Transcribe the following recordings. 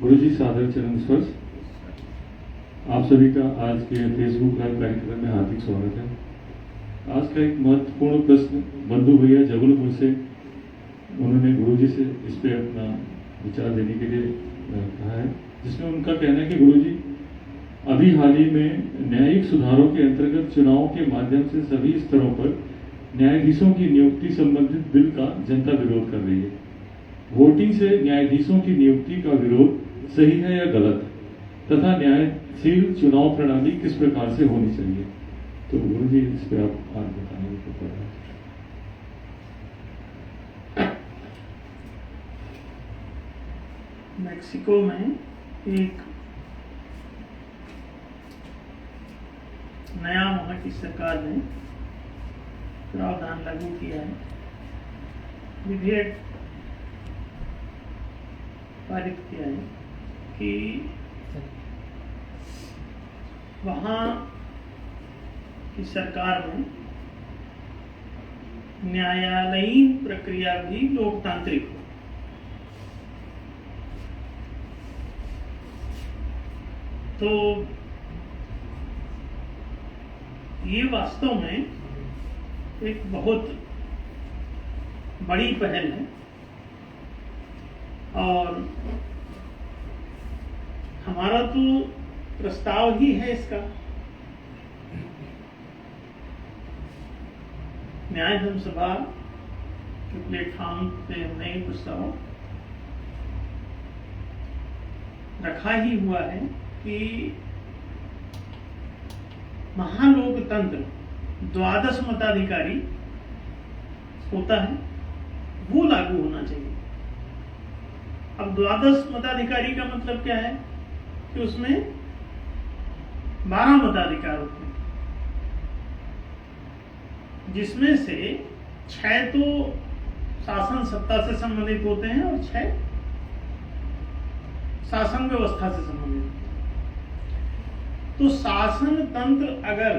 गुरुजी सादर चरण स्पर्श। आप सभी का आज के फेसबुक लाइव कार्यक्रम में हार्दिक स्वागत है। आज का एक महत्वपूर्ण प्रश्न बंधु भैया जबलपुर से उन्होंने गुरुजी से इस पे अपना विचार देने के लिए कहा है, जिसमें उनका कहना है कि गुरुजी अभी हाल ही में न्यायिक सुधारों के अंतर्गत चुनाव के माध्यम से सभी स्तरों पर न्यायाधीशों की नियुक्ति संबंधित बिल का जनता विरोध कर रही है। वोटिंग से न्यायाधीशों की नियुक्ति का विरोध सही है या गलत, तथा न्यायशील चुनाव प्रणाली किस प्रकार से होनी चाहिए? तो गुरुजी इस पे आप आज बताने की कृपा करें। मेक्सिको में एक नया वहां की सरकार ने प्रावधान लागू किया है, विधेयक पारित किया है कि वहां की सरकार में न्यायालयीन प्रक्रिया भी लोकतांत्रिक हो। तो ये वास्तव में एक बहुत बड़ी पहल है और हमारा तो प्रस्ताव ही है इसका। न्याय धर्म सभा के प्लेटफॉर्म पे हमने ये प्रस्ताव रखा ही हुआ है कि महालोकतंत्र द्वादश मताधिकारी होता है, वो लागू होना चाहिए। अब द्वादश मताधिकारी का मतलब क्या है कि उसमें 12 मताधिकार होते हैं, जिसमें से 6 तो शासन सत्ता से संबंधित होते हैं और 6 शासन व्यवस्था से संबंधित होते हैं। तो शासन तंत्र अगर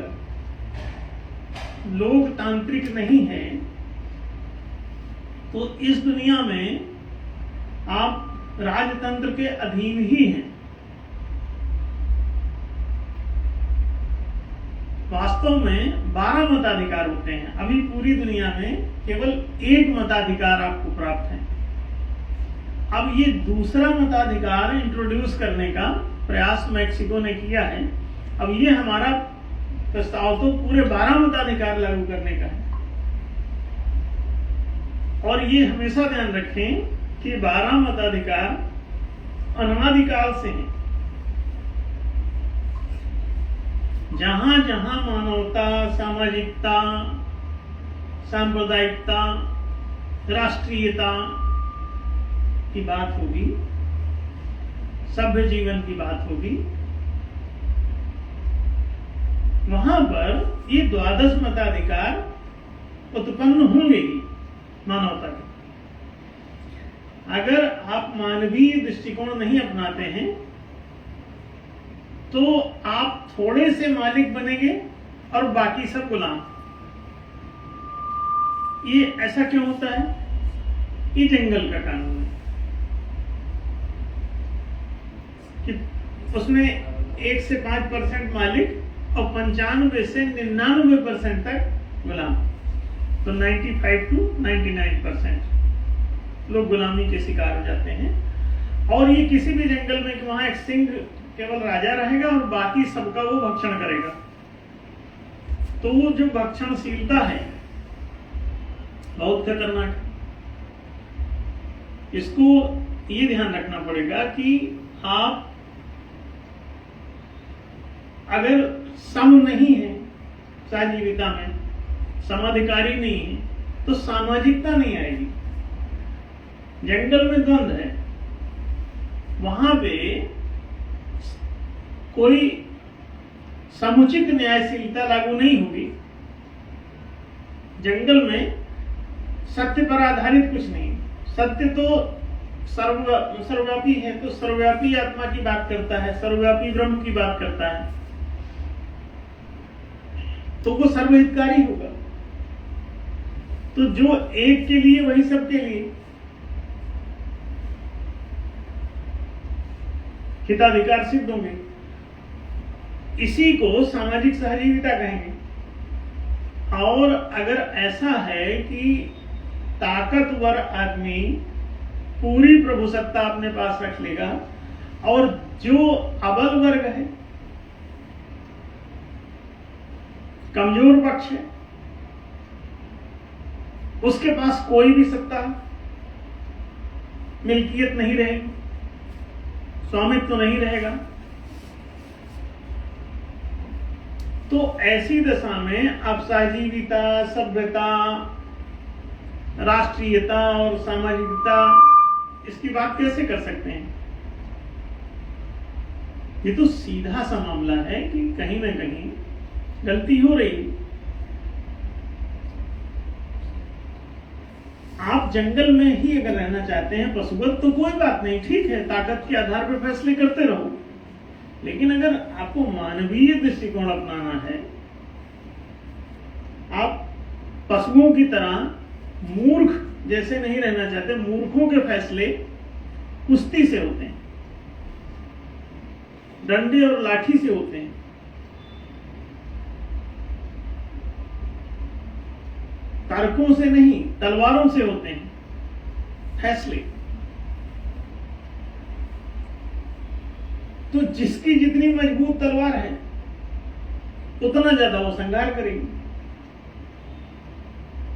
लोकतांत्रिक नहीं है तो इस दुनिया में आप राजतंत्र के अधीन ही हैं। वास्तव में 12 मताधिकार होते हैं। अभी पूरी दुनिया में केवल 1 मताधिकार आपको प्राप्त है। अब ये दूसरा मताधिकार इंट्रोड्यूस करने का प्रयास मैक्सिको ने किया है। अब ये हमारा प्रस्ताव तो पूरे 12 मताधिकार लागू करने का है। और ये हमेशा ध्यान रखें कि 12 मताधिकार अनादिकाल से हैं। जहां जहां मानवता, सामाजिकता, सांप्रदायिकता, राष्ट्रीयता की बात होगी, सभ्य जीवन की बात होगी, वहां पर ये द्वादश मताधिकार उत्पन्न होंगे ही मानवता के। अगर आप मानवीय दृष्टिकोण नहीं अपनाते हैं तो आप थोड़े से मालिक बनेंगे और बाकी सब गुलाम। ये ऐसा क्यों होता है? ये जंगल का कानून है कि उसमें 1 से 5% मालिक और 95 से 99% तक गुलाम। तो 95 to 99% लोग गुलामी के शिकार हो जाते हैं। और ये किसी भी जंगल में कि वहां एक सिंह केवल राजा रहेगा और बाकी सबका वो भक्षण करेगा। तो वो जो भक्षणशीलता है बहुत खतरनाक है। इसको ये ध्यान रखना पड़ेगा कि आप अगर सम नहीं है सहजीविता में, समाधिकारी नहीं है, तो सामाजिकता नहीं आएगी। जंगल में द्वंद्व है, वहां पे कोई समुचित न्यायशीलता लागू नहीं होगी। जंगल में सत्य पर आधारित कुछ नहीं। सत्य तो सर्वव्यापी है, तो सर्वव्यापी आत्मा की बात करता है, सर्वव्यापी ब्रह्म की बात करता है, तो वो सर्वहितकारी होगा। तो जो एक के लिए वही सबके लिए। हिताधिकार सिद्ध होंगे। इसी को सामाजिक सहजीविता कहेंगे। और अगर ऐसा है कि ताकतवर आदमी पूरी प्रभुसत्ता अपने पास रख लेगा और जो अबल वर्ग है, कमजोर पक्ष है, उसके पास कोई भी सत्ता, मिल्कियत नहीं रहेगी, स्वामित्व नहीं रहेगा, तो ऐसी दशा में आप सहजीविता, सभ्यता, राष्ट्रीयता और सामाजिकता इसकी बात कैसे कर सकते हैं? ये तो सीधा सा मामला है कि कहीं ना कहीं गलती हो रही है। आप जंगल में ही अगर रहना चाहते हैं पशुवत तो कोई बात नहीं, ठीक है, ताकत के आधार पर फैसले करते रहो। लेकिन अगर आपको मानवीय दृष्टिकोण अपनाना है, आप पशुओं की तरह मूर्ख जैसे नहीं रहना चाहते, मूर्खों के फैसले कुश्ती से होते हैं, डंडे और लाठी से होते हैं। तर्कों से नहीं, तलवारों से होते हैं फैसले। तो जिसकी जितनी मजबूत तलवार है उतना ज्यादा वो संघार करेगी।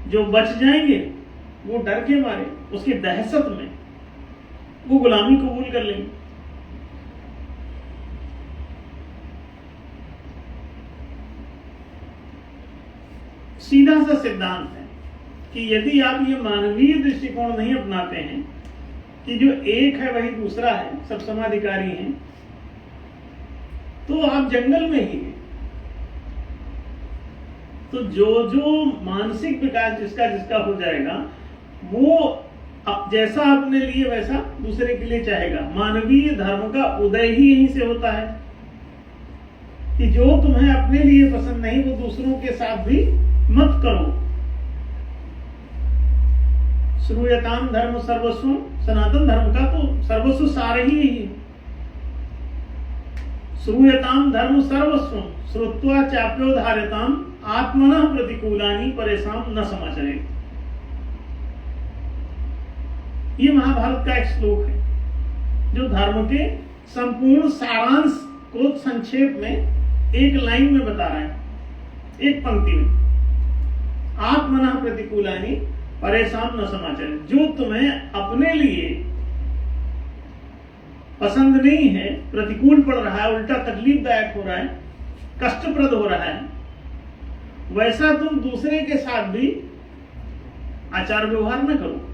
जो बच जाएंगे वो डर के मारे, उसकी दहशत में वो गुलामी कबूल कर लेंगे। सीधा सा सिद्धांत है कि यदि आप ये मानवीय दृष्टिकोण नहीं अपनाते हैं कि जो एक है वही दूसरा है, सब समाधिकारी हैं, तो आप जंगल में ही हैं। तो जो जो मानसिक विकास जिसका जिसका हो जाएगा वो जैसा अपने लिए वैसा दूसरे के लिए चाहेगा। मानवीय धर्म का उदय ही यहीं से होता है कि जो तुम्हें अपने लिए पसंद नहीं वो दूसरों के साथ भी मत करो। श्रूयताम धर्म सर्वस्व, सनातन धर्म का तो सर्वस्व सार ही है। श्रूयताम धर्म सर्वस्व श्रुत्वा चाप्योधार्यताम आत्मनः प्रतिकूलानि परेशान न समाचरे। ये महाभारत का एक श्लोक है जो धर्म के संपूर्ण सारांश को संक्षेप में एक लाइन में बता रहा है, एक पंक्ति में। आत्मनः प्रतिकूलानि परेशान न समाचरे। जो तुम्हें अपने लिए पसंद नहीं है, प्रतिकूल पड़ रहा है, उल्टा तकलीफदायक हो रहा है, कष्टप्रद हो रहा है, वैसा तुम दूसरे के साथ भी आचार व्यवहार न करो।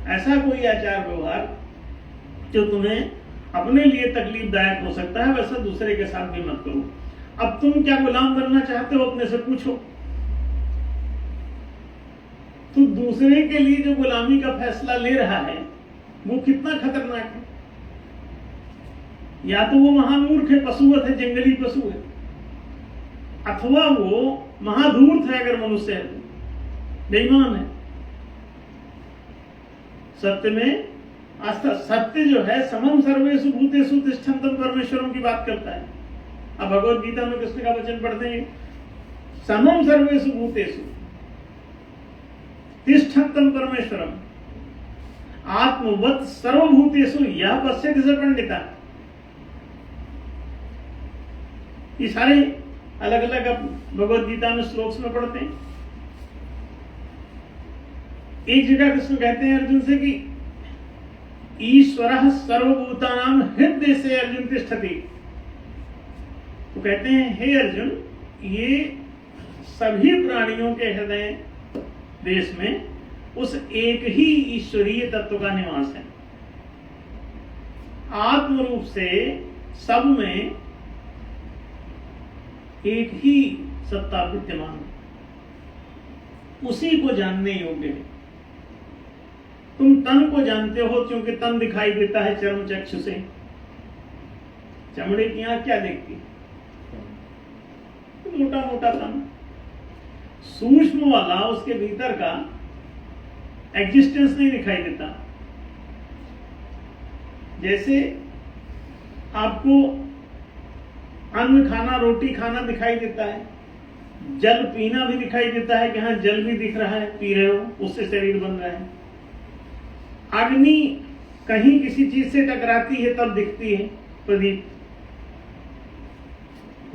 ऐसा कोई आचार व्यवहार जो तुम्हें अपने लिए तकलीफदायक हो सकता है वैसा दूसरे के साथ भी मत करो। अब तुम क्या गुलाम बनना चाहते हो अपने से पूछो। तो दूसरे के लिए जो गुलामी का फैसला ले रहा है वो कितना खतरनाक है। या तो वो महामूर्ख है, पशुवत है, जंगली पशु है, अथवा वो महाधूर्त है अगर मनुष्य है तो, बेईमान है। सत्य में आस्था, सत्य जो है समम सर्वेषु भूतेषु तिष्ठन्तम् परमेश्वरम की बात करता है। अब भगवत गीता में कृष्ण का वचन पढ़ते हैं, समम सर्वेषु भूतेषु तिष्ठन्तम् परमेश्वरम आत्मवत् सर्वभूतेषु यः पश्यति स पंडिता। ये सारे अलग अलग भगवत गीता में श्लोक में पढ़ते हैं। एक जगह कृष्ण कहते हैं अर्जुन से कि ईश्वरः सर्वभूतानां हृदय से अर्जुन तिष्ठति। तो कहते हैं हे अर्जुन, ये सभी प्राणियों के हृदय देश में उस एक ही ईश्वरीय तत्व का निवास है। आत्म रूप से सब में एक ही सत्ता विद्यमान है, उसी को जानने योग्य है। तुम तन को जानते हो क्योंकि तन दिखाई देता है चर्म चक्षु से। चमड़े की आंख क्या देखती है? मोटा मोटा तन। सूक्ष्म वाला उसके भीतर का एग्जिस्टेंस नहीं दिखाई देता। जैसे आपको अन्न खाना, रोटी खाना दिखाई देता है, जल पीना भी दिखाई देता है कि हाँ जल भी दिख रहा है, पी रहे हो, उससे शरीर बन रहा है। अग्नि कहीं किसी चीज से टकराती है तब दिखती है प्रदीप।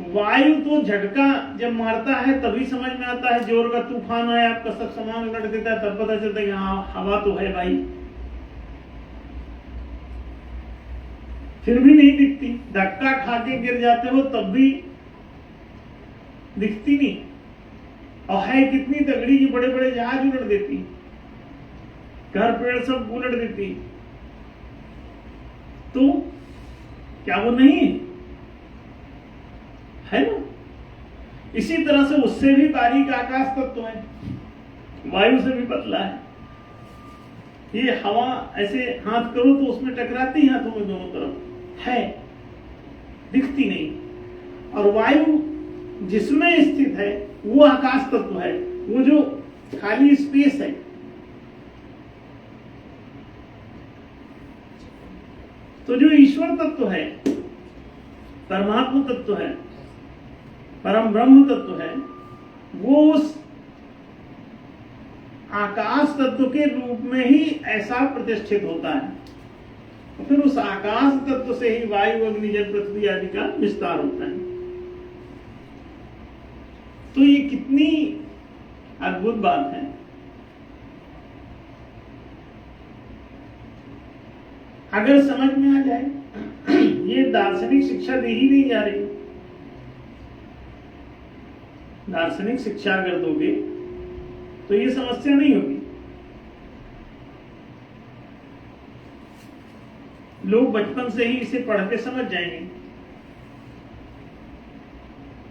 वायु तो झटका जब मारता है तभी समझ में आता है, जोर का तूफान आया, आपका सब सामान उलट देता है, तब पता चलता है कि हाँ हवा तो है भाई। फिर भी नहीं दिखती, धक्का खा के गिर जाते हो तब भी दिखती नहीं। और है कितनी तगड़ी कि बड़े बड़े जहाज उलट देती, घर पेड़ सब उलट देती, तो क्या वो नहीं है ना? इसी तरह से उससे भी बारीक आकाश तत्व है, वायु से भी पतला है। ये हवा ऐसे हाथ करो तो उसमें टकराती है हाथों में दोनों तरफ, है दिखती नहीं। और वायु जिसमें स्थित है वो आकाश तत्व है, वो जो खाली स्पेस है। तो जो ईश्वर तत्व है, परमात्मा तत्व है, परम ब्रह्म तत्व है, वो उस आकाश तत्व के रूप में ही ऐसा प्रतिष्ठित होता है। और फिर उस आकाश तत्व से ही वायु, अग्नि, जल, पृथ्वी आदि का विस्तार होता है। तो ये कितनी अद्भुत बात है। अगर समझ में आ जाए, ये दार्शनिक शिक्षा दी ही नहीं जा रही। दार्शनिक शिक्षा अगर दोगे तो ये समस्या नहीं होगी। लोग बचपन से ही इसे पढ़ के समझ जाएंगे।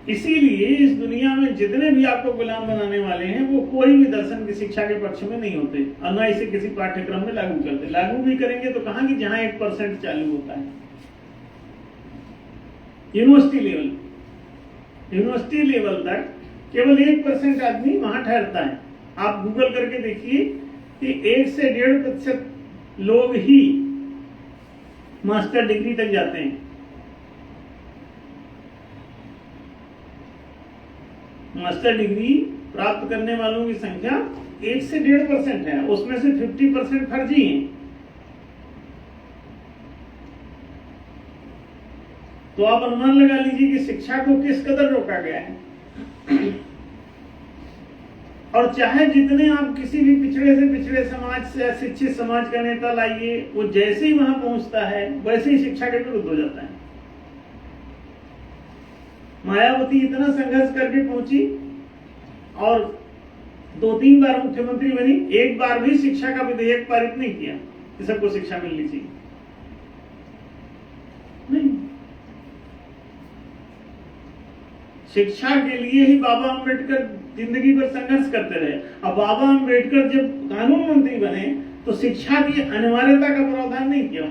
इसीलिए इस दुनिया में जितने भी आपको गुलाम बनाने वाले हैं वो कोई भी दर्शन की शिक्षा के पक्ष में नहीं होते और न इसे किसी पाठ्यक्रम में लागू करते। लागू भी करेंगे तो कहां कि जहां 1% चालू होता है। यूनिवर्सिटी लेवल तक केवल 1% आदमी वहां ठहरता है। आप गूगल करके देखिए कि 1 से 1.5% लोग ही मास्टर डिग्री तक जाते हैं। मास्टर डिग्री प्राप्त करने वालों की संख्या 1 से 1.5% है, उसमें से 50% फर्जी हैं। तो आप अनुमान लगा लीजिए कि शिक्षा को किस कदर रोका गया है। और चाहे जितने आप किसी भी पिछड़े से पिछड़े समाज से अशिक्षित समाज का नेता लाइए, वो जैसे ही वहां पहुंचता है वैसे ही शिक्षा के विरुद्ध हो जाता है। मायावती इतना संघर्ष करके पहुंची और 2-3 बार मुख्यमंत्री बनी, एक बार भी शिक्षा का विधेयक पारित नहीं किया कि सबको शिक्षा मिलनी चाहिए। नहीं, शिक्षा के लिए ही बाबा अंबेडकर जिंदगी भर संघर्ष करते रहे। अब बाबा अंबेडकर जब कानून मंत्री बने तो शिक्षा की अनिवार्यता का प्रावधान नहीं किया।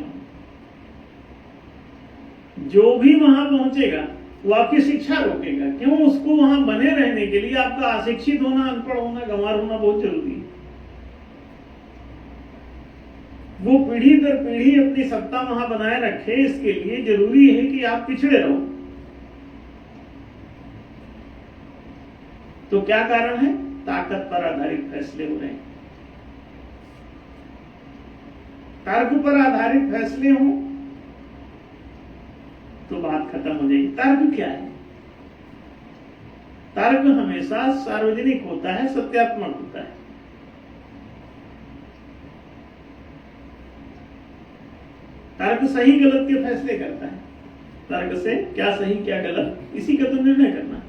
जो भी वहां पहुंचेगा वो आपकी शिक्षा रोकेगा। क्यों? उसको वहां बने रहने के लिए आपका अशिक्षित होना, अनपढ़ होना, गंवार होना बहुत जरूरी है। वो पीढ़ी दर पीढ़ी अपनी सत्ता वहां बनाए रखे, इसके लिए जरूरी है कि आप पिछड़े रहो। तो क्या कारण है? ताकत पर आधारित फैसले हो रहे हैं। तर्क पर आधारित फैसले हो तो बात खत्म हो जाएगी। तर्क क्या है? तर्क हमेशा सार्वजनिक होता है, सत्यात्मक होता है। तर्क सही गलत के फैसले करता है। तर्क से क्या सही क्या गलत, इसी का तो निर्णय करना।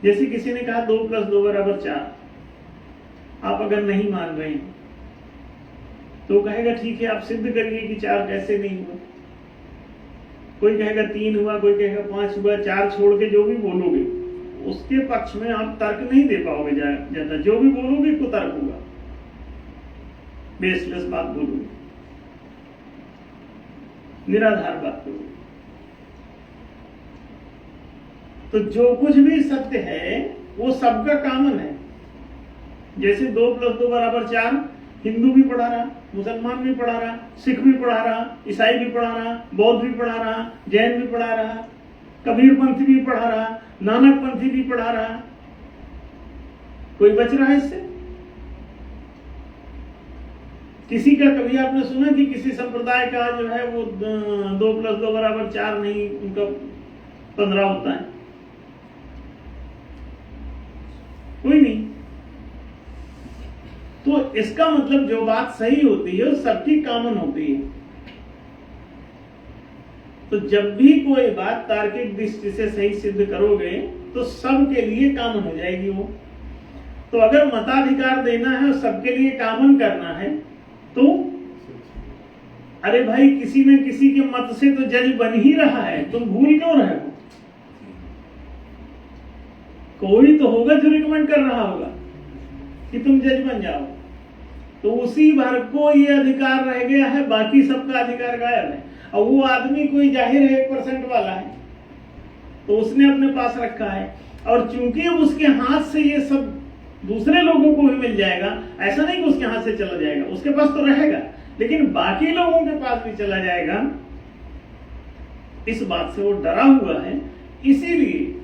जैसे किसी ने कहा 2 + 2 = 4, आप अगर नहीं मान रहे हैं तो कहेगा ठीक है, आप सिद्ध करिए कि 4 कैसे नहीं हुआ। कोई कहेगा 3 हुआ, कोई कहेगा 5 हुआ। 4 छोड़ के जो भी बोलोगे उसके पक्ष में आप तर्क नहीं दे पाओगे ज्यादा। जो भी बोलोगे तो तर्क होगा, बेसलेस बात बोलोगे, निराधार बात करोगे। तो जो कुछ भी सत्य है वो सबका कॉमन है। जैसे 2 + 2 = 4, हिंदू भी पढ़ा रहा, मुसलमान भी पढ़ा रहा, सिख भी पढ़ा रहा, ईसाई भी पढ़ा रहा, बौद्ध भी पढ़ा रहा, जैन भी पढ़ा रहा, कबीर पंथी भी पढ़ा रहा, नानक पंथी भी पढ़ा रहा। कोई बच रहा है इससे? किसी का कभी आपने सुना कि किसी संप्रदाय का जो है वो 2 + 2 = 4 नहीं, उनका 15 होता है? कोई नहीं। तो इसका मतलब जो बात सही होती है सबकी कॉमन होती है। तो जब भी कोई बात तार्किक दृष्टि से सही सिद्ध करोगे तो सबके लिए कॉमन हो जाएगी वो। तो अगर मताधिकार देना है और सबके लिए कॉमन करना है तो अरे भाई किसी न किसी के मत से तो जज बन ही रहा है, तुम भूल क्यों रहे हो? कोई तो होगा जो रिकमेंड कर रहा होगा कि तुम जज बन जाओ। तो उसी भर को ये अधिकार रह गया है, बाकी सबका अधिकार गायब है। और वो आदमी कोई जाहिर है 1% वाला है तो उसने अपने पास रखा है, और चूंकि उसके हाथ से ये सब दूसरे लोगों को भी मिल जाएगा, ऐसा नहीं कि उसके हाथ से चला जाएगा, उसके पास तो रहेगा लेकिन बाकी लोगों के पास भी चला जाएगा। इस बात से वो डरा हुआ है। इसीलिए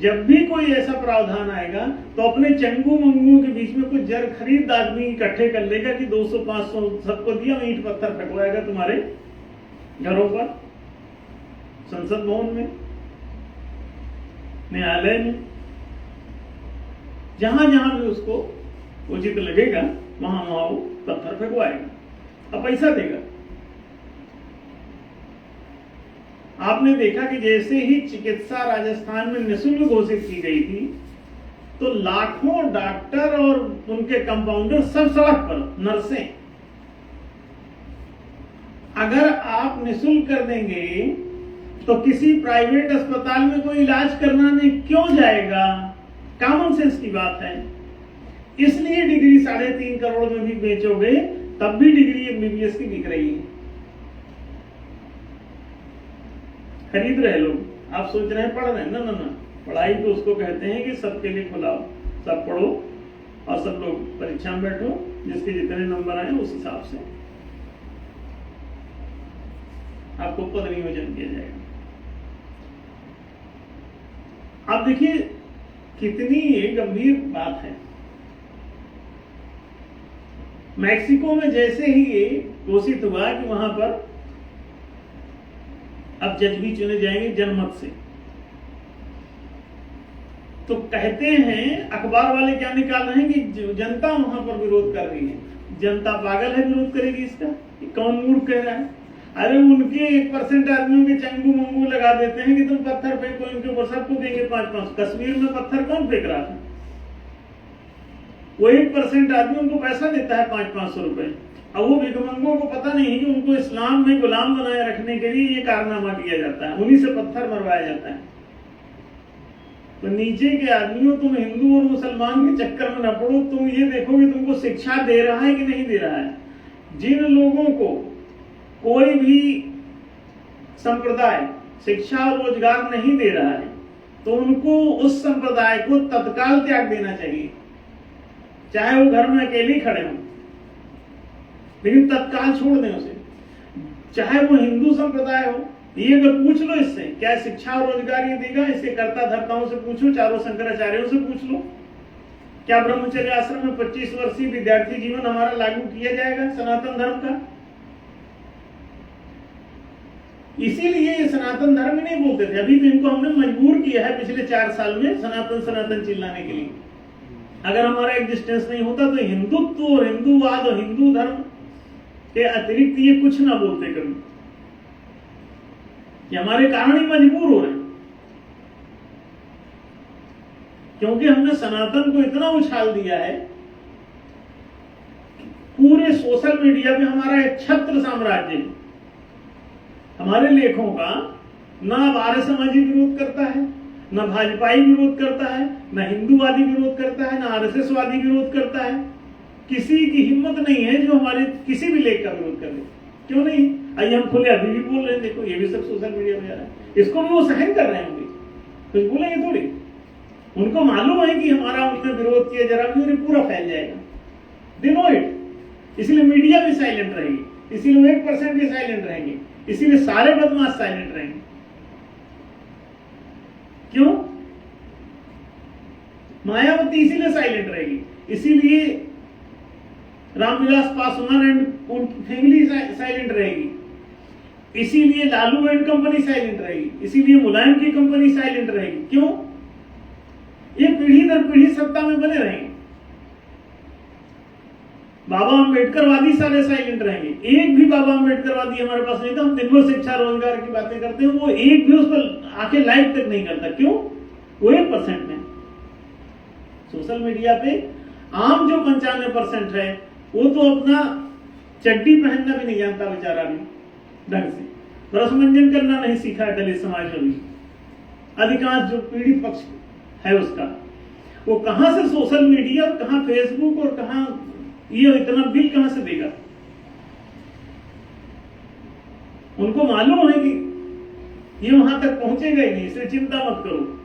जब भी कोई ऐसा प्रावधान आएगा तो अपने चंगू मंगू के बीच में कुछ जर खरीद आदमी इकट्ठे कर लेगा कि 200-500 सबको दिया, ईंट पत्थर फेंकवाएगा तुम्हारे घरों पर, संसद भवन में, न्यायालय में, जहां जहां भी उसको उचित लगेगा वहां वहां वो पत्थर फेंकवाएगा और पैसा देगा। आपने देखा कि जैसे ही चिकित्सा राजस्थान में निःशुल्क घोषित की गई थी तो लाखों डॉक्टर और उनके कंपाउंडर सब सड़क पर, नर्सें। अगर आप निःशुल्क कर देंगे तो किसी प्राइवेट अस्पताल में कोई इलाज करवाने क्यों जाएगा? कॉमन सेंस की बात है। इसलिए डिग्री 3.5 करोड़ में भी बेचोगे तब भी डिग्री एमबीबीएस की बिक रही है, खरीद रहे लोग। आप सोच रहे हैं पढ़ रहे हैं, ना, पढ़ाई तो उसको कहते हैं कि सबके लिए खुलाओ, सब पढ़ो और सब लोग परीक्षा में बैठो, जिसके जितने नंबर आए उस हिसाब से आपको पद नियोजन किया जाएगा। आप देखिए कितनी ये गंभीर बात है। मैक्सिको में जैसे ही ये घोषित हुआ कि वहां पर अब जज भी चुने जाएंगे जनमत से, तो कहते हैं अखबार वाले क्या निकाल रहे हैं कि जनता वहां पर विरोध कर रही है। जनता पागल है, विरोध करेगी इसका? कौन मूर्ख कह रहा है? अरे उनके 1% आदमियों के चंगू मंगू लगा देते हैं कि तुम पत्थर फेंको, इनके ऊपर सबको देंगे 5-5। कश्मीर में पत्थर कौन फेंक रहा था? वो 1% आदमी उनको पैसा देता है 500-500 रुपए, और वो भिखमंगों को पता नहीं है कि उनको इस्लाम में गुलाम बनाए रखने के लिए ये कारनामा किया जाता है, उन्हीं से पत्थर मरवाया जाता है। तो नीचे के आदमियों, तुम हिंदू और मुसलमान के चक्कर में न पड़ो, तुम ये देखो कि तुमको शिक्षा दे रहा है कि नहीं दे रहा है। जिन लोगों को कोई भी संप्रदाय शिक्षा और रोजगार नहीं दे रहा है तो उनको उस संप्रदाय को तत्काल त्याग देना चाहिए, चाहे वो घर में अकेले खड़े हों, लेकिन तत्काल छोड़ दें उसे। चाहे वो हिंदू संप्रदाय हो, ये अगर पूछ लो इससे क्या शिक्षा और रोजगार ये देगा, इसके कर्ता धर्ताओं से पूछो, चारों शंकराचार्यों से पूछ लो, क्या ब्रह्मचर्य आश्रम में 25 वर्षीय विद्यार्थी जीवन हमारा लागू किया जाएगा सनातन धर्म का? इसीलिए ये सनातन धर्म नहीं बोलते थे। अभी तो इनको हमने मजबूर किया है पिछले 4 साल में सनातन सनातन चिल्लाने के लिए। अगर हमारा एग्जिस्टेंस नहीं होता तो हिंदुत्व और हिंदूवाद और हिंदू धर्म के अतिरिक्त ये कुछ ना बोलते कभी, कि हमारे कारण ही मजबूर हो रहे, क्योंकि हमने सनातन को इतना उछाल दिया है। पूरे सोशल मीडिया पे हमारा एक छत्र साम्राज्य है। हमारे लेखों का ना आर्य समाजी विरोध करता है, ना भाजपाई विरोध करता है, ना हिंदूवादी विरोध करता है, ना आरएसएसवादी विरोध करता है। किसी की हिम्मत नहीं है जो हमारे किसी भी लेख का विरोध कर ले। क्यों नहीं? आइए हम खुले अभी भी बोल रहे हैं, देखो ये भी सब सोशल मीडिया में जा रहा है, इसको भी वो सहन कर रहे होंगे, कुछ बोलेंगे थोड़ी। उनको मालूम है कि हमारा उनने विरोध किया जरा भी पूरा फैल जाएगा, दे नो इट। इसीलिए मीडिया भी साइलेंट रहेगी, इसीलिए 1% भी साइलेंट रहेंगे, इसीलिए सारे बदमाश साइलेंट रहेंगे। क्यों? मायावती इसीलिए साइलेंट रहेगी, इसीलिए Ramvilas Paswan and family silent रहेगी, इसीलिए लालू एंड कंपनी साइलेंट रहेगी, इसीलिए मुलायम की कंपनी साइलेंट रहेगी। क्यों? ये पीढ़ी दर पीढ़ी सत्ता में बने रहेंगे। बाबा अम्बेडकरवादी सारे साइलेंट रहेंगे। एक भी बाबा अम्बेडकरवादी हमारे पास नहीं था। हम दिन भर शिक्षा रोजगार की बातें करते हैं, वो एक भी उस पर आके लाइव तक नहीं करता। क्यों? वो 1% में। सोशल मीडिया पे आम जो 95% है वो तो अपना चड्डी पहनना भी नहीं जानता बेचारा भी ढंग से, रसमंजन करना नहीं सीखा है दलित समाज में भी। अधिकांश जो पीड़ित पक्ष है उसका, वो कहां से सोशल मीडिया और कहां फेसबुक और कहां ये इतना बिल कहां से देगा? उनको मालूम है कि ये वहां तक पहुंचेगा ही नहीं, इसलिए चिंता मत करो।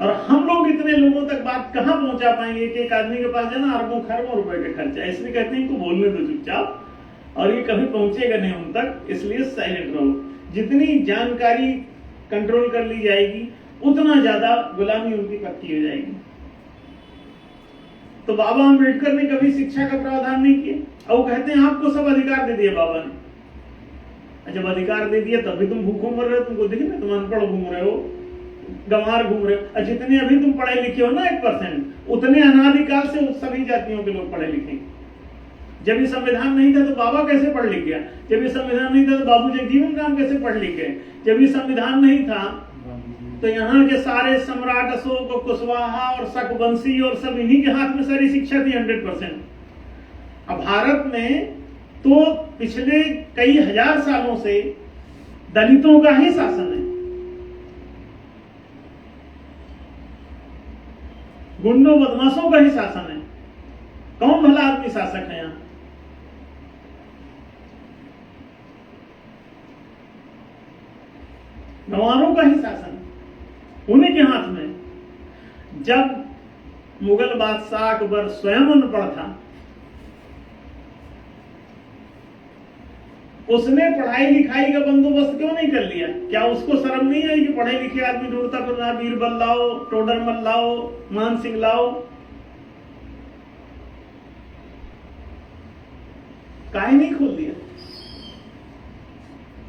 और हम लोग इतने लोगों तक बात कहां पहुंचा पाएंगे? एक आदमी के पास जाना अरबों खरबों रुपए का खर्चा, इसलिए कहते हैं इनको बोलने दो चुपचाप, और ये कभी पहुंचेगा नहीं उन तक, इसलिए साइलेंट रहो। जितनी जानकारी कंट्रोल कर ली जाएगी उतना ज्यादा गुलामी उनकी पक्की हो जाएगी। तो बाबा अम्बेडकर ने कभी शिक्षा का प्रावधान नहीं किया, और वो कहते हैं आपको सब अधिकार दे दिया बाबा ने। जब अधिकार दे दिया तब भी तुम भूखों मर रहे हो, तुमको दिख ना, तुम अनपढ़ घूम रहे हो, गंवार घूम रहे हो। जितने अभी तुम पढ़े लिखे हो ना 1%, उतने अनादिकाल से सभी जातियों के लोग पढ़े लिखे। जब ये संविधान नहीं था तो बाबा कैसे पढ़ लिख गया? जब ये संविधान नहीं था तो बाबू जगजीवन राम कैसे पढ़ लिख गए? जब ये संविधान नहीं था तो यहाँ के सारे सम्राट अशोक और कुशवाहा और शकवंशी और सब इन्हीं के हाथ में सारी शिक्षा थी 100%। अब भारत में तो पिछले कई हजार सालों से दलितों का ही शासन है, गुंडों बदमाशों का ही शासन है। कौन भला आदमी शासक है यहाँ? गंवारों का ही शासन उन्हीं के हाथ में। जब मुगल बादशाह अकबर स्वयं अनपढ़ था, उसने पढ़ाई लिखाई का बंदोबस्त क्यों नहीं कर लिया? क्या उसको शर्म नहीं आई कि पढ़े लिखे आदमी ढूंढता फिरना, बीरबल लाओ, टोडरमल लाओ, मान सिंह लाओ? काहे नहीं खोल दिया?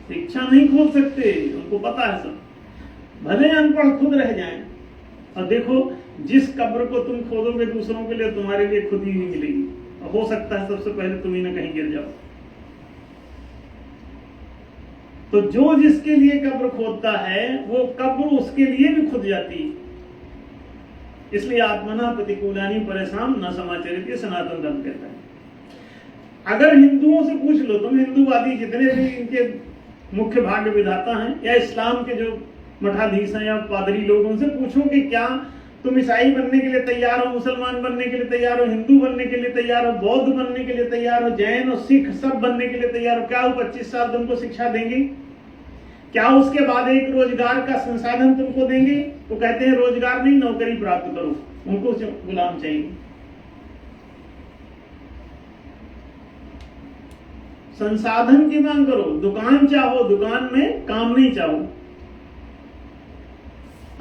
शिक्षा नहीं खोल सकते, उनको पता है सब, भले अनपढ़ खुद रह जाएं। और देखो, जिस कब्र को तुम खोदोगे दूसरों के लिए, तुम्हारे लिए खुद ही नहीं मिलेगी। हो सकता है सबसे पहले तुम ही ना कहीं गिर जाओ। तो जो जिसके लिए कब्र खोदता है वो कब्र उसके लिए भी खुद जाती है। इसलिए आत्मना प्रतिकूलानी परेशान न समाचरित, सनातन धर्म कहता है। अगर हिंदुओं से पूछ लो, तुम हिंदूवादी जितने भी इनके मुख्य भाग्य विधाता हैं या इस्लाम के जो मठाधीश हैं या पादरी लोग, उनसे पूछो कि क्या तुम ईसाई बनने के लिए तैयार हो, मुसलमान बनने के लिए तैयार हो, हिंदू बनने के लिए तैयार हो, बौद्ध बनने के लिए तैयार हो, जैन और सिख सब बनने के लिए तैयार हो? क्या वो 25 साल तुमको शिक्षा देंगे? क्या उसके बाद एक रोजगार का संसाधन तुमको देंगे? तो कहते हैं रोजगार नहीं, नौकरी प्राप्त करो, उनको गुलाम चाहिए। संसाधन की मांग करो, दुकान चाहो, दुकान में काम नहीं चाहो,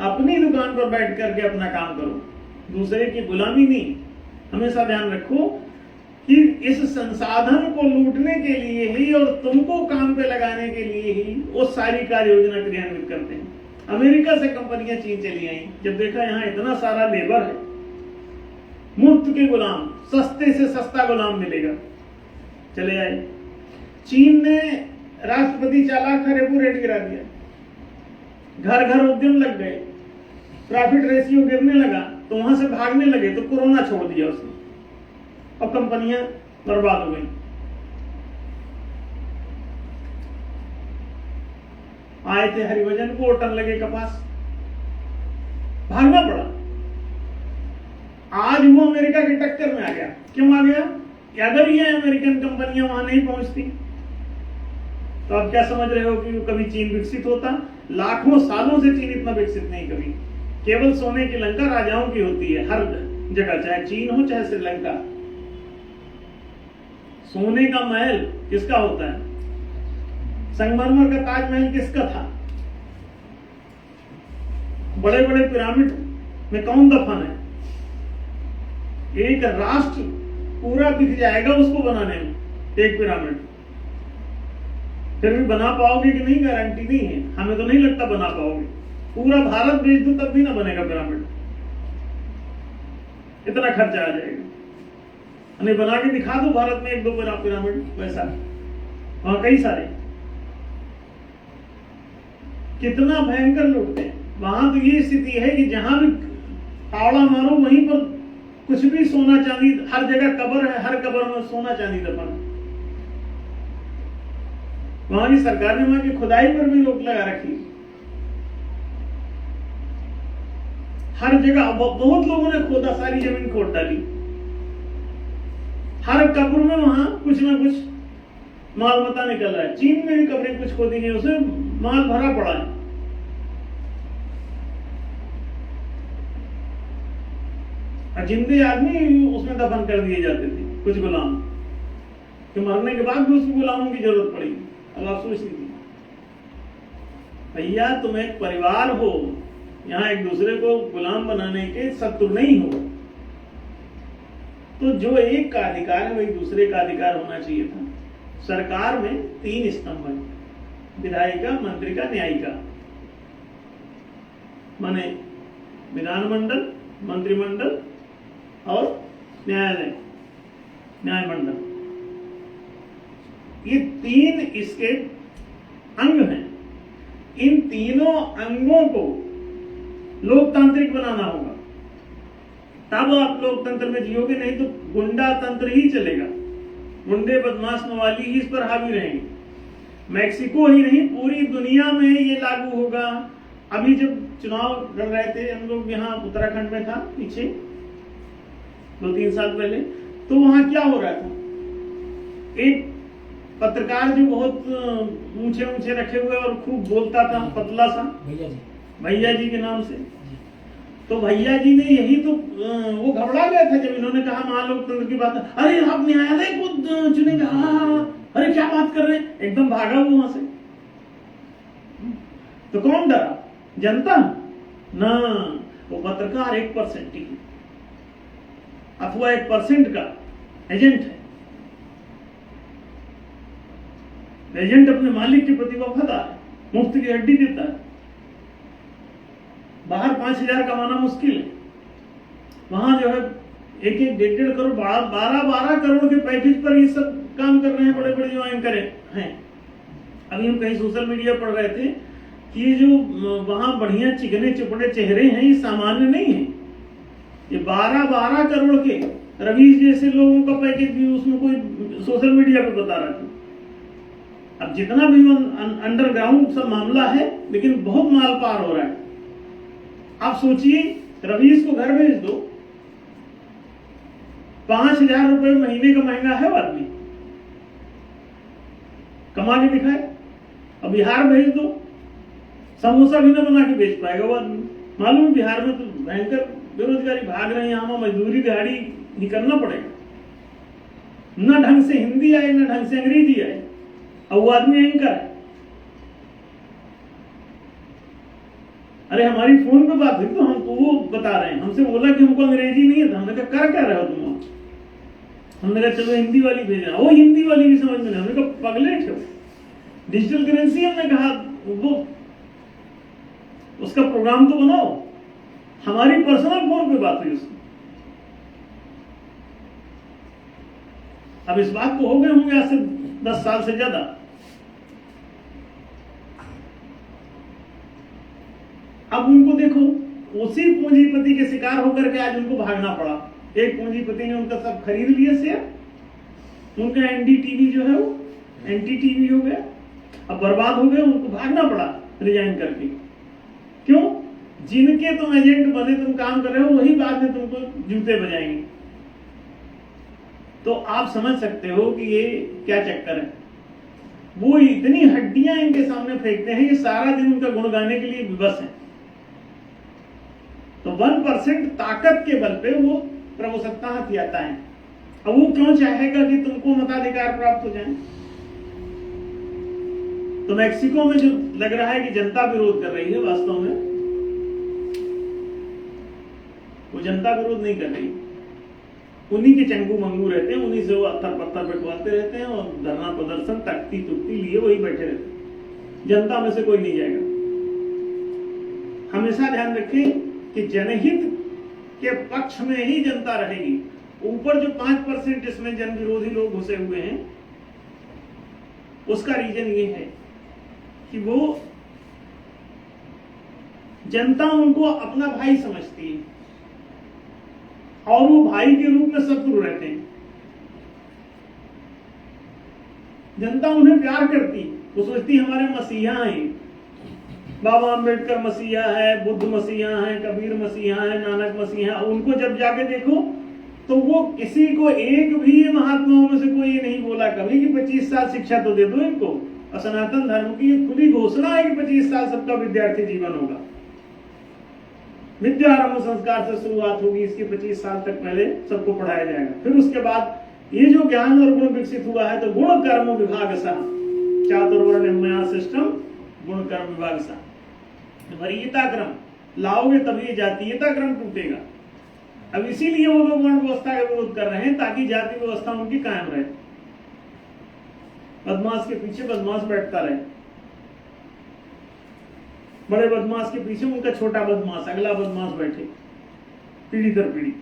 अपनी दुकान पर बैठ करके अपना काम करो, दूसरे की गुलामी नहीं। हमेशा ध्यान रखो कि इस संसाधन को लूटने के लिए ही और तुमको काम पे लगाने के लिए ही वो सारी कार्य योजना क्रियान्वित करते हैं। अमेरिका से कंपनियां चीन चली आई, जब देखा यहाँ इतना सारा लेबर है, मुफ्त के गुलाम, सस्ते से सस्ता गुलाम मिलेगा, चले आए। चीन ने राष्ट्रपति चालाक था, रेपो रेट गिरा दिया, घर घर उद्यम लग गए, प्रॉफिट रेशियो गिरने लगा, तो वहां से भागने लगे, तो कोरोना छोड़ दिया उसने, और कंपनियां बर्बाद हो गई। आए थे हरिभजन को, टन लगे कपास, भागना पड़ा। आज वो अमेरिका की टक्कर में आ गया। क्यों आ गया? अगर ये अमेरिकन कंपनियां वहां नहीं पहुंचती तो आप क्या समझ रहे हो कि कभी चीन विकसित होता? लाखों सालों से चीन इतना विकसित नहीं कभी। केवल सोने की लंका राजाओं की होती है हर जगह, चाहे चीन हो चाहे श्रीलंका। सोने का महल किसका होता है? संगमरमर का ताजमहल किसका था? बड़े बड़े पिरामिड में कौन दफन है? एक राष्ट्र पूरा बिक जाएगा उसको बनाने में, एक पिरामिड। फिर भी बना पाओगे कि नहीं, गारंटी नहीं है, हमें तो नहीं लगता बना पाओगे। पूरा भारत बेच दो तब भी ना बनेगा पिरामिड, इतना खर्चा आ जाएगा। नहीं बना के दिखा दो भारत में एक दो पिरामिड वैसा, वहां कई सारे, कितना भयंकर लूटते हैं। वहां तो ये स्थिति है कि जहां भी फावड़ा मारो वहीं पर कुछ भी सोना चांदी, हर जगह कब्र है, हर कब्र में सोना चांदी दफन है। वहां की सरकार ने वहां की खुदाई पर भी रोक लगा रखी। हर जगह बहुत लोगों ने खोदा, सारी जमीन खोद डाली। हर कब्र में वहां कुछ ना कुछ माल मता निकल रहा है। चीन में भी कब्रें कुछ खोदी गई, उसमें माल भरा पड़ा है। जिंदे आदमी उसमें दफन कर दिए जाते थे, कुछ गुलाम, कि मरने के बाद भी उसको गुलामों की जरूरत पड़ेगी। अब आप सोच लीजिए भैया, तुम एक परिवार हो, यहां एक दूसरे को गुलाम बनाने के शत्रु नहीं हो, तो जो एक का अधिकार है वही दूसरे का अधिकार होना चाहिए था। सरकार में 3 स्तंभ है, विधायिका, मंत्रिका, न्यायिका। माने विधानमंडल, मंत्रिमंडल और न्यायालय, न्यायमंडल, ये 3 इसके अंग हैं। इन तीनों अंगों को लोकतांत्रिक बनाना होगा, तब आप लोकतंत्र में जियोगे, नहीं तो गुंडा तंत्र ही चलेगा। गुंडे, बदमाश, मवाली ही इस पर हावी रहेंगे। मैक्सिको ही नहीं, पूरी दुनिया में ये लागू होगा। अभी जब चुनाव लड़ रहे थे हम लोग, यहाँ उत्तराखंड में था पीछे 2-3 साल पहले, तो वहां क्या हो रहा था, एक पत्रकार जो बहुत ऊंचे ऊंचे रखे हुए और खूब बोलता था, पतला सा, भैया जी के नाम से, तो भैया जी ने यही तो वो घबरा गया था जब इन्होंने कहा महालोकतंत्र की बात, अरे आप न्यायालय को चुनेंगे, अरे क्या बात कर रहे हैं, एकदम भागा वो वहां से। तो कौन डरा? जनता ना, वो पत्रकार 1% ही अथवा 1% का एजेंट है। एजेंट अपने मालिक के प्रति वफादार है, मुफ्त की हड्डी देता है। बाहर 5,000 कमाना मुश्किल है, वहां जो है 1-1, 1.5 करोड़, 12 करोड़ के पैकेज पर ये सब काम कर रहे हैं बड़े बड़े जो एंकर हैं। अभी हम कहीं सोशल मीडिया पढ़ रहे थे कि जो वहां बढ़िया चिकने चुपड़े चेहरे हैं, ये सामान्य नहीं है। ये 12 करोड़ के रवीश जैसे लोगों का पैकेज भी उसमें कोई सोशल मीडिया पे बता रहा था। अब जितना भी अंडरग्राउंड सब मामला है, लेकिन बहुत माल पार हो रहा है। आप सोचिए, रवीश को घर भेज दो, 5,000 रुपए महीने का महंगा है वो आदमी, कमा के दिखाए। अब बिहार भेज दो, समोसा भी ना बना के बेच पाएगा वो आदमी। मालूम है बिहार में तो भयंकर बेरोजगारी भाग रहे हैं, यहाँ मजदूरी दिहाड़ी ही करना पड़ेगा, ना ढंग से हिंदी आए ना ढंग से अंग्रेजी आए, और वो आदमी एंकर है। अरे हमारी फोन पे बात हुई तो हमको वो बता रहे हैं, हमसे बोला कि हमको अंग्रेजी नहीं है, हमने कहा कर क्या रहे हो तुम? हमने कहा चलो हिंदी वाली भेजना, वो हिंदी वाली भी समझ में नहीं। हमने कहा पगले थे, डिजिटल करेंसी, हमने कहा वो उसका प्रोग्राम तो बनाओ। हमारी पर्सनल फोन पे बात हुई उसकी। अब इस बात को हो गए होंगे आज से 10 साल से ज्यादा। अब उनको देखो, उसी पूंजीपति के शिकार होकर के आज उनको भागना पड़ा। एक पूंजीपति ने उनका सब खरीद लिया शेयर, उनका एनडीटीवी जो है वो एनटीटीवी हो गया, अब बर्बाद हो गए, उनको भागना पड़ा रिजाइन करके। क्यों? जिनके तुम एजेंट बने, तुम काम कर रहे हो, वही बाद में तुमको जूते बजाएंगे। तो आप समझ सकते हो कि ये क्या चक्कर है। वो इतनी हड्डियां इनके सामने फेंकते हैं कि सारा दिन उनका गुण गाने के लिए विवश है। तो 1% ताकत के बल पे वो प्रभुसत्ता हथियाता है। अब वो क्यों चाहेगा कि तुमको मताधिकार प्राप्त हो जाए? तो मैक्सिको में जो लग रहा है कि जनता विरोध कर रही है, वास्तव में वो जनता विरोध नहीं कर रही, उन्हीं के चंगू मंगू रहते हैं, उन्हीं से वो अत्तर पत्थर पिटवाते रहते हैं और धरना प्रदर्शन तख्ती तुक्ति लिए वही बैठे रहते हैं। जनता में से कोई नहीं जाएगा। हमेशा ध्यान रखें कि जनहित के पक्ष में ही जनता रहेगी। ऊपर जो 5% इसमें जन विरोधी लोग घुसे हुए हैं, उसका रीजन ये है कि वो जनता उनको अपना भाई समझती है और वो भाई के रूप में शत्रु रहते हैं। जनता उन्हें प्यार करती, वो सोचती हमारे मसीहा हैं, बाबा अम्बेडकर मसीहा है, बुद्ध मसीहा है, कबीर मसीहा है, नानक मसीहा। उनको जब जाके देखो तो वो किसी को एक भी महात्माओं में से कोई ये नहीं बोला कभी कि 25 साल शिक्षा तो दे दो इनको। और सनातन धर्म की खुली घोषणा है कि 25 साल सबका विद्यार्थी जीवन होगा, विद्यारंभ संस्कार से शुरुआत होगी, इसकी 25 साल तक पहले सबको पढ़ाया जाएगा। फिर उसके बाद ये जो ज्ञान और गुण विकसित हुआ है तो गुण कर्म विभाग सा चातुर्वर्ण सिस्टम, गुण कर्म विभाग सा वरीयता क्रम लाओगे तभी ये जातीयता क्रम टूटेगा। अब इसीलिए वो लोग वर्ण व्यवस्था का विरोध कर रहे हैं ताकि जाति व्यवस्था उनकी कायम रहे, बदमाश के पीछे बदमाश बैठता रहे, बड़े बदमाश के पीछे उनका छोटा बदमाश अगला बदमाश बैठे पीढ़ी दर पीढ़ी।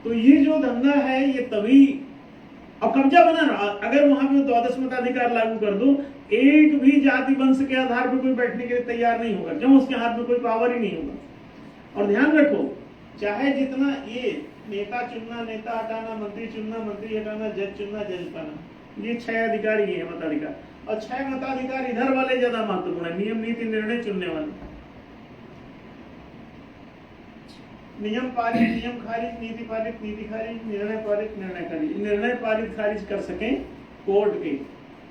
तो ये जो धंधा है ये तभी, और कब्जा बना रहा। अगर वहां पे द्वादश मताधिकार लागू कर दो, एक भी जाति वंश के आधार पर कोई बैठने के लिए तैयार नहीं होगा, क्यों? उसके हाथ में कोई पावर ही नहीं होगा। और ध्यान रखो, चाहे जितना ये नेता चुनना, नेता हटाना, मंत्री चुनना, मंत्री हटाना, जज चुनना, जज हटाना, ये 6 अधिकार ही है मताधिकार। और 6 मताधिकार इधर वाले ज्यादा महत्वपूर्ण है, नियम नीति निर्णय चुनने वाले। नियम पारित, नियम खारिज, नीति पारित, नीति खारिज, निर्णय पारित, निर्णय खारिज। निर्णय पारित खारिज कर सकें कोर्ट के,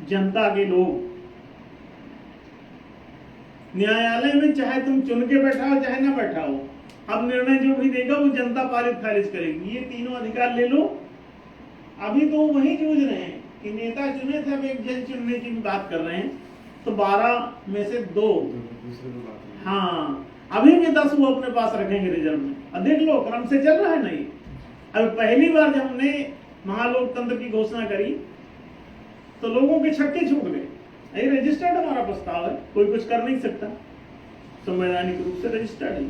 जनता के लोग। न्यायालय में चाहे तुम चुन के बैठाओ चाहे ना बैठाओ, अब निर्णय जो भी देगा वो जनता पारित खारिज करेगी। ये तीनों अधिकार ले लो। अभी तो वही जूझ रहे हैं कि नेता चुने थे, अब एक जज चुनने की बात कर रहे हैं, तो 12 में से 2, हाँ अभी भी 10 वो अपने पास रखेंगे रिजर्व में। अब देख लो क्रम से चल रहा है। नहीं, अब पहली बार जब हमने महालोकतंत्र की घोषणा करी तो लोगों के छक्के छूट गए। ये रजिस्टर्ड हमारा प्रस्ताव है, कोई कुछ कर नहीं सकता, संवैधानिक रूप से रजिस्टर्ड है।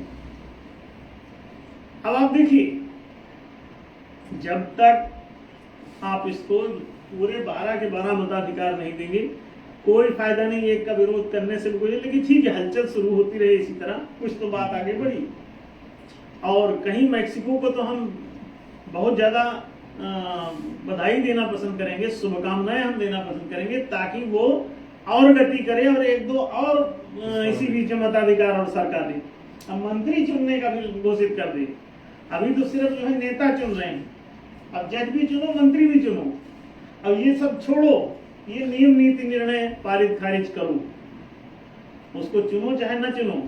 अब आप देखिए, जब तक आप इसको पूरे 12 के 12 मताधिकार नहीं देंगे, कोई फायदा नहीं एक का विरोध करने से भी। लेकिन ठीक है, हलचल शुरू होती रहे इसी तरह, कुछ तो बात आगे बढ़ी। और कहीं मैक्सिको को तो हम बहुत ज्यादा बधाई देना पसंद करेंगे, शुभकामनाएं हम देना पसंद करेंगे, ताकि वो और गति करे और 1-2 और इसी बीच में मताधिकार और सरकार दे। अब मंत्री चुनने का भी घोषित कर दे। अभी तो सिर्फ जो है नेता चुन रहे हैं, अब जज भी चुनो, मंत्री भी चुनो। अब ये सब छोड़ो, ये नियम नीति निर्णय पारित खारिज करो, उसको चुनो चाहे ना चुनो।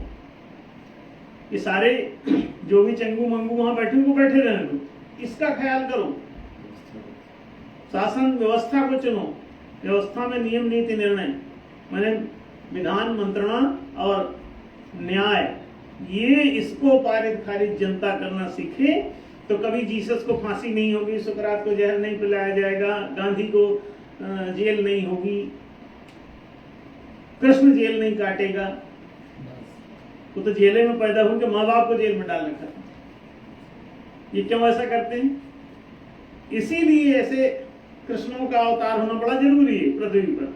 ये सारे जो भी चंगू मंगू वहां बैठे उनको बैठे रहने दो, इसका ख्याल करो। शासन व्यवस्था को चुनो, व्यवस्था में नियम नीति निर्णय माने विधान, मंत्रणा और न्याय, ये इसको पारित खारिज जनता करना सीखे तो कभी जीसस को फांसी नहीं होगी, सुकरात को जहर नहीं पिलाया जाएगा, गांधी को जेल नहीं होगी, कृष्ण जेल नहीं काटेगा। वो तो जेले में पैदा होकर माँ बाप को जेल में डाल रखा। ये क्यों ऐसा करते हैं? इसीलिए ऐसे कृष्णों का अवतार होना बड़ा जरूरी है पृथ्वी पर।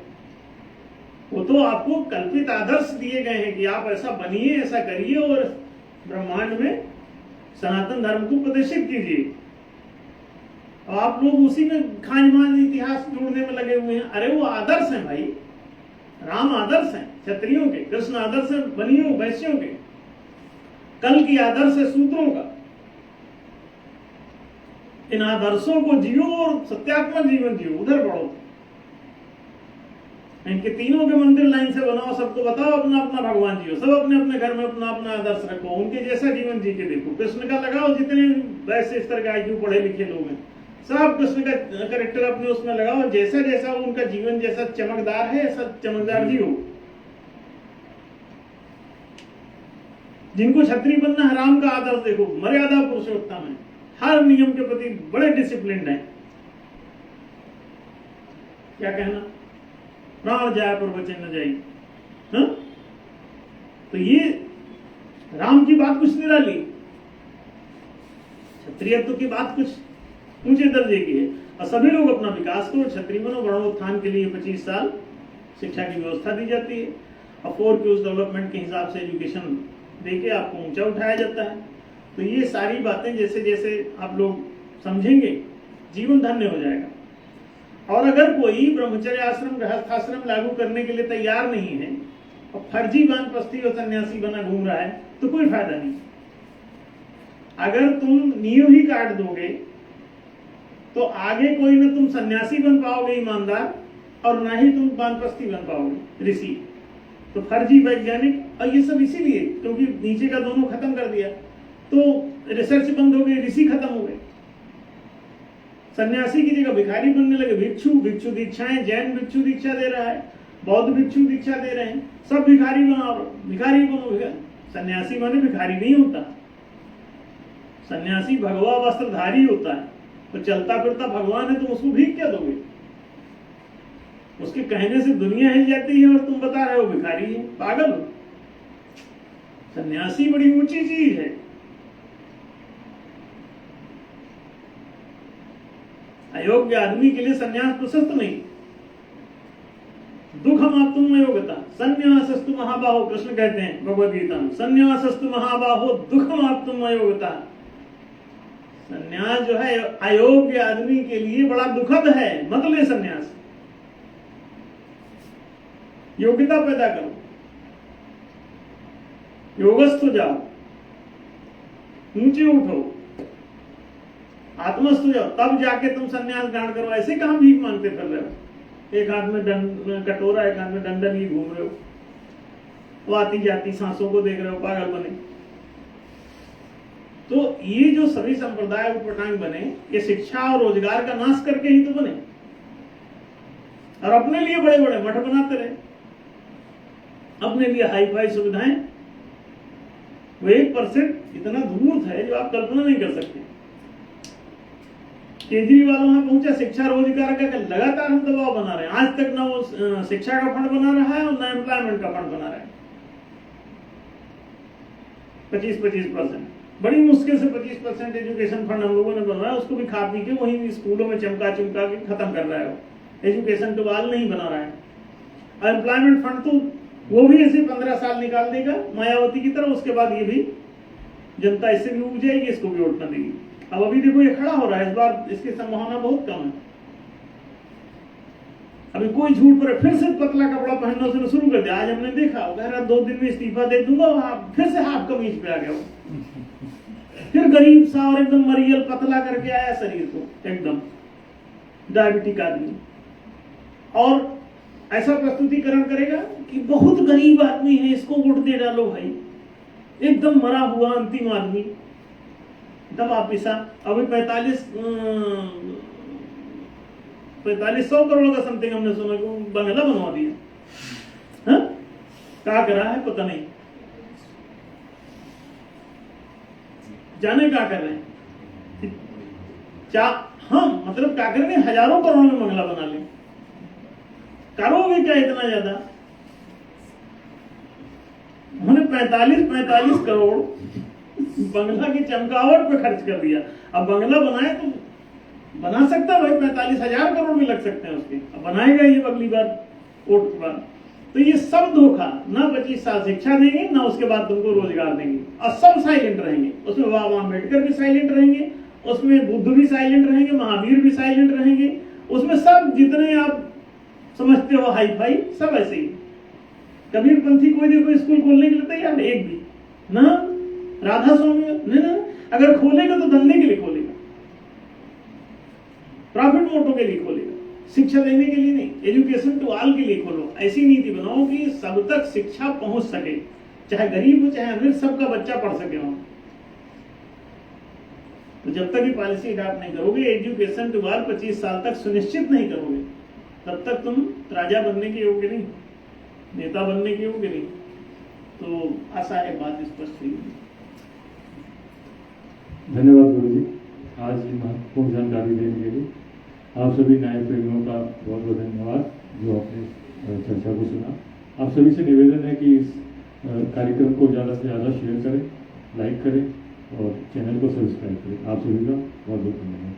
वो तो आपको कल्पित आदर्श दिए गए हैं कि आप ऐसा बनिए, ऐसा करिए और ब्रह्मांड में सनातन धर्म को प्रदर्शित कीजिए। और आप लोग उसी में खानमान इतिहास जोड़ने में लगे हुए हैं। अरे वो आदर्श हैं भाई, राम आदर्श हैं क्षत्रियों के, कृष्ण आदर्श है बनियों वैश्यों के, कल की आदर्श है शूद्रों का। इन आदर्शों को जियो और सत्यात्मक जीवन जियो, उधर बढ़ो। इनके तीनों के मंदिर लाइन से बनाओ, सबको बताओ अपना अपना भगवान जियो, सब अपने अपने घर में अपना अपना आदर्श रखो, उनके जैसा जीवन जी के देखो। कृष्ण का लगाओ, जितने वैसे इस तरह के आईक्यू पढ़े लिखे लोग हैं सब कृष्ण का करेक्टर अपने उसमें लगाओ, जैसा जैसा उनका जीवन जैसा चमकदार है ऐसा चमकदार जियो। जिनको क्षत्रिय बनना है, राम का आदर्श देखो, मर्यादा पुरुषोत्तम है, हर नियम के प्रति बड़े डिसिप्लिन है। क्या कहना, प्राण जाए पर वचन न जाए। हाँ? तो ये राम की बात कुछ निराली, क्षत्रियत्व की बात कुछ ऊंचे दर्जे की है। और सभी लोग अपना विकास करो, क्षत्रिय बनो, वर्णोत्थान के लिए 25 साल शिक्षा की व्यवस्था दी जाती है और 4 के उस डेवलपमेंट के हिसाब से एजुकेशन देके आपको ऊंचा उठाया जाता है। तो ये सारी बातें जैसे जैसे आप लोग समझेंगे जीवन धन्य हो जाएगा। और अगर कोई ब्रह्मचर्य आश्रम गृहस्थाश्रम लागू करने के लिए तैयार नहीं है और फर्जी वानप्रस्थी और सन्यासी बना घूम रहा है तो कोई फायदा नहीं। अगर तुम नींव ही काट दोगे तो आगे कोई ना तुम सन्यासी बन पाओगे ईमानदार, और ना ही तुम वानप्रस्थी बन पाओगे ऋषि। तो फर्जी वैज्ञानिक, और ये सब इसीलिए क्योंकि नीचे का दोनों खत्म कर दिया तो रिसर्च बंद हो गई, ऋषि खत्म हो गए। सन्यासी की जगह भिखारी बनने लगे, भिक्षु, भिक्षु दीक्षाएं, जैन भिक्षु दीक्षा दे रहा है, बौद्ध भिक्षु दीक्षा दे रहे हैं, सब भिखारी बनो, भिखारी बनो। सन्यासी माने भिखारी नहीं होता, सन्यासी भगवा वस्त्रधारी होता है। तो चलता फिरता भगवान है, तुम उसको भीख क्या दोगे? उसके कहने से दुनिया हिल जाती है और तुम बता रहे हो भिखारी है, पागल हो। सन्यासी बड़ी ऊंची चीज है। अयोग्य आदमी के लिए सन्यास प्रशस्त नहीं। दुखमाप्तुम अयोग्यता संन्यासस्तु महाबाहो, कृष्ण कहते हैं भगवद गीता में, संन्यासस्तु महाबाहो दुखमाप्तुम अयोग्यता। सन्यास जो है अयोग्य आदमी के लिए बड़ा दुखद है, मत ले सन्यास। योग्यता पैदा करो, योगस्थ हो जाओ, ऊंचे उठो, आत्मस्थ हो जाओ, तब जाके तुम सन्यास ग्रहण करो। ऐसे कहां भीख मांगते फिर रहे हो? एक हाथ में कटोरा, एक हाथ में डंडा लिए घूम रहे हो, तो आती जाती सांसों को देख रहे हो, पागल बने। तो ये जो सभी संप्रदाय उपटांग बने, ये शिक्षा और रोजगार का नाश करके ही तो बने, और अपने लिए बड़े बड़े मठ बनाते रहे, अपने लिए हाई फाई सुविधाएं। वो 1% इतना धूर्त है जो आप कल्पना नहीं कर सकते। केजरीवाल वहां पहुंचा, शिक्षा रोजगार का लगातार हम दबाव बना रहे हैं। आज तक ना वो शिक्षा का फंड बना रहा है और ना एम्प्लॉयमेंट का फंड बना रहा है। 25% बड़ी मुश्किल से 25% एजुकेशन फंड हम लोगों ने बना रहा है। उसको भी खा पी के वहीं स्कूलों में चमका चमका के खत्म कर रहा है। एजुकेशन टुवाल नहीं बना रहा है। एम्प्लॉयमेंट फंड तो वो भी ऐसे 15 साल निकाल देगा मायावती की तरह, उसके बाद ये भी जनता इससे भी उग जाएगी, इसको भी वोट न देगी। अब अभी देखो ये खड़ा हो रहा है, इस बार इसकी संभावना बहुत कम है। अभी कोई झूठ पर फिर से पतला कपड़ा पहनना उसने शुरू कर दिया। आज हमने देखा, कह रहा 2 दिन में इस्तीफा दे दूंगा, फिर से हाफ कमीज पे आ गया वो। फिर गरीब सा और एकदम मरियल पतला करके आया शरीर को, एकदम डायबिटिक आदमी, और ऐसा प्रस्तुतिकरण करेगा कि बहुत गरीब आदमी है, इसको वोट दे डालो भाई। एकदम मरा हुआ अंतिम आदमी, दबा पिसा। अभी 4500 करोड़ का समथिंग हमने सुना कि बंगला बनवा दिया। हाँ? क्या करा है पता नहीं, जाने क्या कर रहे हैं। हाँ, मतलब क्या करेंगे, हजारों करोड़ में बंगला बना ले। करोगे क्या इतना ज्यादा? उन्होंने 45 करोड़ बंगला की चमकावट पे खर्च कर दिया। अब बंगला बनाए तो बना सकता भाई, 45,000 करोड़ भी लग सकते हैं उसके। अब बनाएगा ये अगली बार वोट के बाद। तो ये सब धोखा, ना 25 साल शिक्षा देंगे, ना उसके बाद तुमको रोजगार देंगे, और सब साइलेंट रहेंगे। उसमें बाबा अम्बेडकर भी साइलेंट रहेंगे, उसमें बुद्ध भी साइलेंट रहेंगे, महावीर भी साइलेंट रहेंगे, उसमें सब जितने आप समझते हो हाई फाई, सब ऐसे ही। कबीर पंथी कोई देखो स्कूल खोलने के लिए तैयार है, एक भी ना। राधा स्वामी ना, अगर खोलेगा तो धंधे के लिए खोलेगा, प्रॉफिट मोटो के लिए खोलेगा, शिक्षा देने के लिए नहीं। एजुकेशन टू ऑल के लिए खोलो। ऐसी नीति बनाओ कि सब तक शिक्षा पहुंच सके, चाहे गरीब हो चाहे अमीर, सबका बच्चा पढ़ सके वहां। तो जब तक ये पॉलिसी अडॉप्ट नहीं करोगे, एजुकेशन टुवर्ड 25 साल तक सुनिश्चित नहीं करोगे, तब तक तुम राजा बनने के योग्य नहीं, नेता बनने के योग्य नहीं। तो आशा है बात स्पष्ट हुई। धन्यवाद गुरु जी, आज की महत्वपूर्ण जानकारी देने के लिए। आप सभी न्याय प्रेमियों का बहुत बहुत धन्यवाद जो आपने चर्चा को सुना। आप सभी से निवेदन है कि इस कार्यक्रम को ज़्यादा से ज़्यादा शेयर करें, लाइक करें और चैनल को सब्सक्राइब करें। आप सभी का बहुत बहुत धन्यवाद।